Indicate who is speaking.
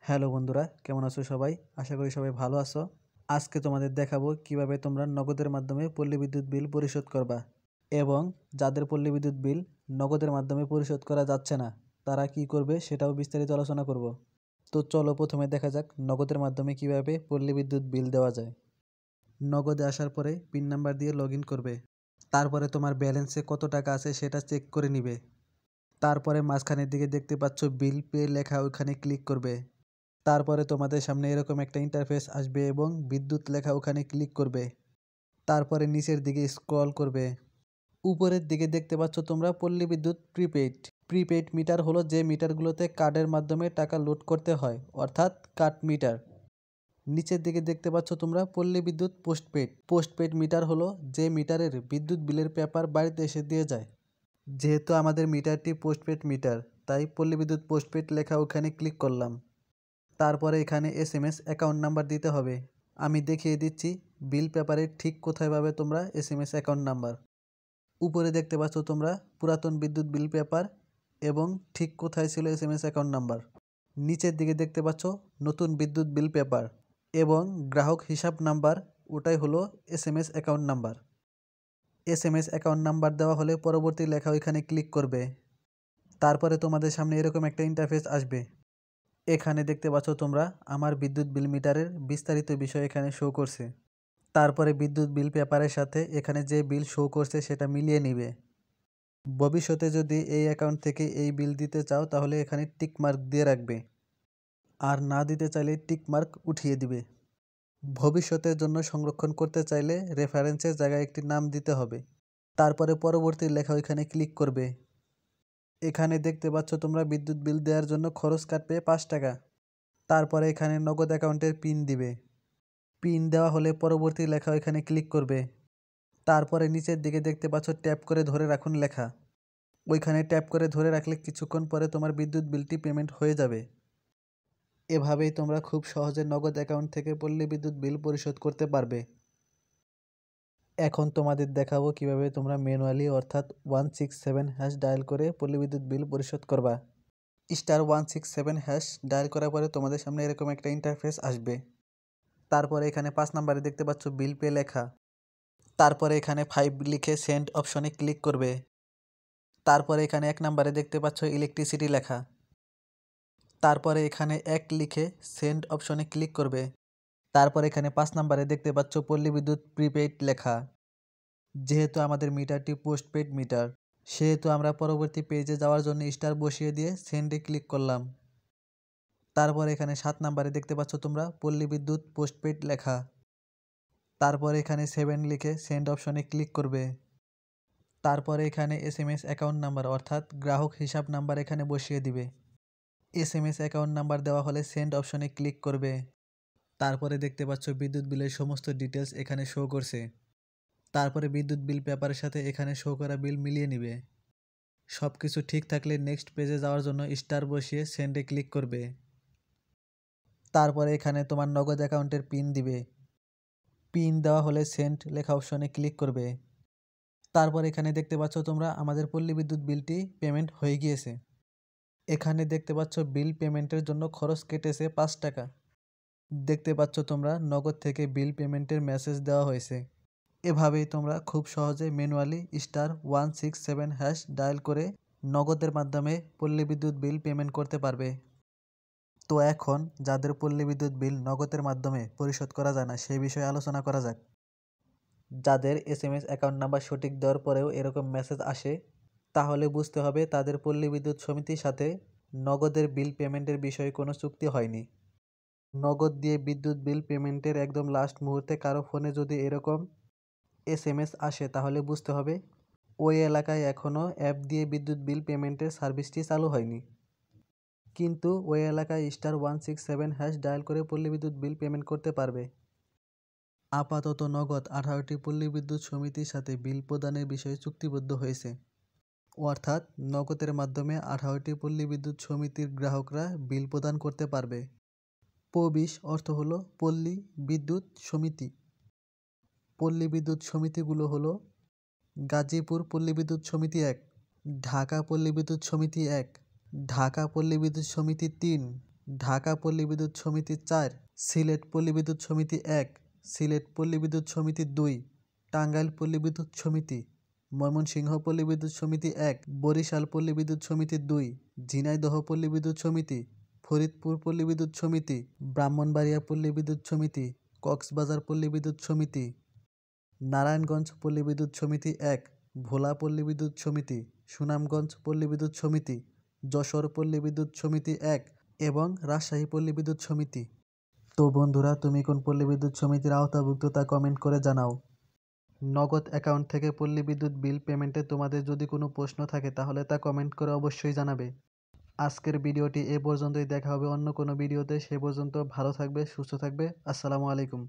Speaker 1: Hello বন্ধুরা, কেমন আছো সবাই? আশা করি সবাই ভালো আছো। আজকে তোমাদের দেখাবো কিভাবে তোমরা নগদের মাধ্যমে পল্লী বিদ্যুৎ বিল পরিশোধ করবা এবং যাদের পল্লী বিদ্যুৎ বিল নগদের মাধ্যমে পরিশোধ করা যাচ্ছে না তারা কি করবে সেটাও বিস্তারিত আলোচনা করব। তো চলো প্রথমে দেখা যাক নগদের মাধ্যমে কিভাবে পল্লী বিদ্যুৎ বিল দেওয়া যায়। নগদে আসার পরে পিন নাম্বার দিয়ে লগ ইন করবে। তারপরে তোমার ব্যালেন্সে কত টাকা আছে সেটা চেক করে নিবে। তারপরে মাঝখানের দিকে দেখতে পাচ্ছ বিল পে লেখা, ওইখানে ক্লিক করবে। তারপরে তোমাদের সামনে এরকম একটা ইন্টারফেস আসবে এবং বিদ্যুৎ লেখা ওখানে ক্লিক করবে। তারপরে নিচের দিকে স্ক্রল করবে। উপরের দিকে দেখতে পাচ্ছ তোমরা পল্লী বিদ্যুৎ প্রিপেইড। প্রিপেইড মিটার হলো যে মিটারগুলোতে কার্ডের মাধ্যমে টাকা লোড করতে হয়, অর্থাৎ কার্ড মিটার। নিচের দিকে দেখতে পাচ্ছ তোমরা পল্লী বিদ্যুৎ পোস্টপেড। পোস্টপেড মিটার হলো যে মিটারের বিদ্যুৎ বিলের পেপার বাড়িতে এসে দিয়ে যায়। যেহেতু আমাদের মিটারটি পোস্টপেড মিটার, তাই পল্লী বিদ্যুৎ পোস্টপেড লেখা ওখানে ক্লিক করলাম। তারপরে এখানে SMS অ্যাকাউন্ট নাম্বার দিতে হবে। আমি দেখিয়ে দিচ্ছি বিল পেপারের ঠিক কোথায় পাবে তোমরা SMS অ্যাকাউন্ট নাম্বার। উপরে দেখতে পাচ্ছ তোমরা পুরাতন বিদ্যুৎ বিল পেপার এবং ঠিক কোথায় ছিল SMS অ্যাকাউন্ট নাম্বার। নিচের দিকে দেখতে পাচ্ছ নতুন বিদ্যুৎ বিল পেপার এবং গ্রাহক হিসাব নাম্বার, ওটাই হলো SMS account number. SMS account number দেওয়া হলে পরবর্তী লেখা ওইখানে ক্লিক করবে। তারপরে তোমাদের সামনে এরকম একটা ইন্টারফেস আসবে। এখানে দেখতে পাচ্ছ তোমরা আমার বিদ্যুৎ বিল মিটারের বিস্তারিত বিষয় এখানে শো করছে। তারপরে বিদ্যুৎ বিল পেপারের সাথে এখানে যে বিল শো করছে সেটা মিলিয়ে নিবে। ভবিষ্যতে যদি এই অ্যাকাউন্ট থেকে এই বিল দিতে চাও তাহলে এখানে টিক মার্ক দিয়ে রাখবে, আর না দিতে চাইলে টিক মার্ক উঠিয়ে দিবে। ভবিষ্যতের জন্য সংরক্ষণ করতে চাইলে রেফারেন্সের জায়গায় একটি নাম দিতে হবে। তারপরে পরবর্তী লেখা ওইখানে ক্লিক করবে। এখানে দেখতে পাচ্ছ তোমরা বিদ্যুৎ বিল দেওয়ার জন্য খরচ কাটবে 5 টাকা। তারপরে এখানে নগদ অ্যাকাউন্টের পিন দিবে। পিন দেওয়া হলে পরবর্তী লেখা এখানে ক্লিক করবে। তারপরে নিচের দিকে দেখতে পাচ্ছ ট্যাপ করে ধরে রাখুন লেখা, ওইখানে ট্যাপ করে ধরে রাখলে কিছুক্ষণ পরে তোমার বিদ্যুৎ বিলটি পেমেন্ট হয়ে যাবে। এভাবেই তোমরা খুব সহজে নগদ অ্যাকাউন্ট থেকে পল্লী বিদ্যুৎ বিল পরিশোধ করতে পারবে। এখন তোমাদের দেখাবো কিভাবে তোমরা ম্যানুয়ালি অর্থাৎ 167# ডায়াল করে পল্লী বিদ্যুৎ বিল পরিশোধ করবা। *167# ডায়াল করার পরে তোমাদের সামনে এরকম একটা ইন্টারফেস আসবে। তারপরে এখানে 5 নাম্বারে দেখতে পাচ্ছ বিল পে লেখা। তারপরে এখানে 5 লিখে সেন্ড অপশনে ক্লিক করবে। তারপরে এখানে 1 নাম্বারে দেখতে পাচ্ছ ইলেকট্রিসিটি লেখা। তারপরে এখানে 1 লিখে সেন্ড অপশনে ক্লিক করবে। তারপরে এখানে 5 নাম্বারে দেখতে পাচ্ছ পল্লী বিদ্যুৎ প্রিপেইড লেখা। যেহেতু আমাদের মিটারটি পোস্টপেড মিটার, সেহেতু আমরা পরবর্তী পেজে যাওয়ার জন্য স্টার বসিয়ে দিয়ে সেন্ডে ক্লিক করলাম। তারপর এখানে 7 নাম্বারে দেখতে পাচ্ছ তোমরা পল্লী বিদ্যুৎ পোস্টপেড লেখা। তারপর এখানে 7 লিখে সেন্ড অপশনে ক্লিক করবে। তারপরে এখানে SMS অ্যাকাউন্ট নাম্বার অর্থাৎ গ্রাহক হিসাব নাম্বার এখানে বসিয়ে দিবে। SMS অ্যাকাউন্ট নাম্বার দেওয়া হলে সেন্ড অপশনে ক্লিক করবে। তারপরে দেখতে পাচ্ছ বিদ্যুৎ বিলের সমস্ত ডিটেলস এখানে শো করছে। তারপরে বিদ্যুৎ বিল পেপারের সাথে এখানে শো করা বিল মিলিয়ে নিবে। সব কিছু ঠিক থাকলে নেক্সট পেজে যাওয়ার জন্য স্টার বসিয়ে সেন্ডে ক্লিক করবে। তারপরে এখানে তোমার নগদ অ্যাকাউন্টের পিন দিবে। পিন দেওয়া হলে সেন্ড লেখা অপশনে ক্লিক করবে। তারপর এখানে দেখতে পাচ্ছ তোমরা আমাদের পল্লী বিদ্যুৎ বিলটি পেমেন্ট হয়ে গিয়েছে। এখানে দেখতে পাচ্ছ বিল পেমেন্টের জন্য খরচ কেটেছে 5 টাকা। দেখতে পাচ্ছ তোমরা নগদ থেকে বিল পেমেন্টের মেসেজ দেওয়া হয়েছে। এভাবেই তোমরা খুব সহজে ম্যানুয়ালি *167# ডায়াল করে নগদের মাধ্যমে পল্লী বিদ্যুৎ বিল পেমেন্ট করতে পারবে। তো এখন যাদের পল্লী বিদ্যুৎ বিল নগদের মাধ্যমে পরিশোধ করা যায় না সেই বিষয়ে আলোচনা করা যাক। যাদের SMS অ্যাকাউন্ট নাম্বার সঠিক দেওয়ার পরেও এরকম মেসেজ আসে, তাহলে বুঝতে হবে তাদের পল্লী বিদ্যুৎ সমিতির সাথে নগদের বিল পেমেন্টের বিষয়ে কোনো চুক্তি হয়নি। নগদ দিয়ে বিদ্যুৎ বিল পেমেন্টের একদম লাস্ট মুহূর্তে কারো ফোনে যদি এরকম SMS আসে তাহলে বুঝতে হবে ওই এলাকায় এখনও অ্যাপ দিয়ে বিদ্যুৎ বিল পেমেন্টের সার্ভিসটি চালু হয়নি। কিন্তু ওই এলাকায় *167# ডায়াল করে পল্লী বিদ্যুৎ বিল পেমেন্ট করতে পারবে। আপাতত নগদ 18টি পল্লী বিদ্যুৎ সমিতির সাথে বিল প্রদানের বিষয়ে চুক্তিবদ্ধ হয়েছে, অর্থাৎ নগদের মাধ্যমে 18টি পল্লী বিদ্যুৎ সমিতির গ্রাহকরা বিল প্রদান করতে পারবে। প20 অর্থ হলো পল্লী বিদ্যুৎ সমিতি। পল্লী বিদ্যুৎ সমিতিগুলো হলো গাজীপুর পল্লী বিদ্যুৎ সমিতি 1, ঢাকা পল্লী বিদ্যুৎ সমিতি 1, ঢাকা পল্লী বিদ্যুৎ সমিতি 3, ঢাকা পল্লী বিদ্যুৎ সমিতি ৪, সিলেট পল্লী বিদ্যুৎ সমিতি ১, সিলেট পল্লী বিদ্যুৎ সমিতি ২, টাঙ্গাইল পল্লী বিদ্যুৎ সমিতি, ময়মনসিংহ পল্লী বিদ্যুৎ সমিতি ১, বরিশাল পল্লী বিদ্যুৎ সমিতি ২, ঝিনাইদহ পল্লী বিদ্যুৎ সমিতি, ফরিদপুর পল্লী বিদ্যুৎ সমিতি, ব্রাহ্মণবাড়িয়া পল্লী বিদ্যুৎ সমিতি, কক্সবাজার পল্লী বিদ্যুৎ সমিতি, নারায়ণগঞ্জ পল্লী বিদ্যুৎ সমিতি ১, ভোলা পল্লী বিদ্যুৎ সমিতি, সুনামগঞ্জ পল্লী বিদ্যুৎ সমিতি, যশোর পল্লী বিদ্যুৎ সমিতি ১ এবং রাজশাহী পল্লী বিদ্যুৎ সমিতি। তো বন্ধুরা, তুমি কোন পল্লী বিদ্যুৎ সমিতির আওতাভুক্ত তা কমেন্ট করে জানাও। নগদ অ্যাকাউন্ট থেকে পল্লী বিদ্যুৎ বিল পেমেন্টে তোমাদের যদি কোনো প্রশ্ন থাকে তাহলে তা কমেন্ট করে অবশ্যই জানাবে। আজকের ভিডিওটি এ পর্যন্তই, দেখা হবে অন্য কোনো ভিডিওতে। সে পর্যন্ত ভালো থাকবে, সুস্থ থাকবে। আসসালামু আলাইকুম।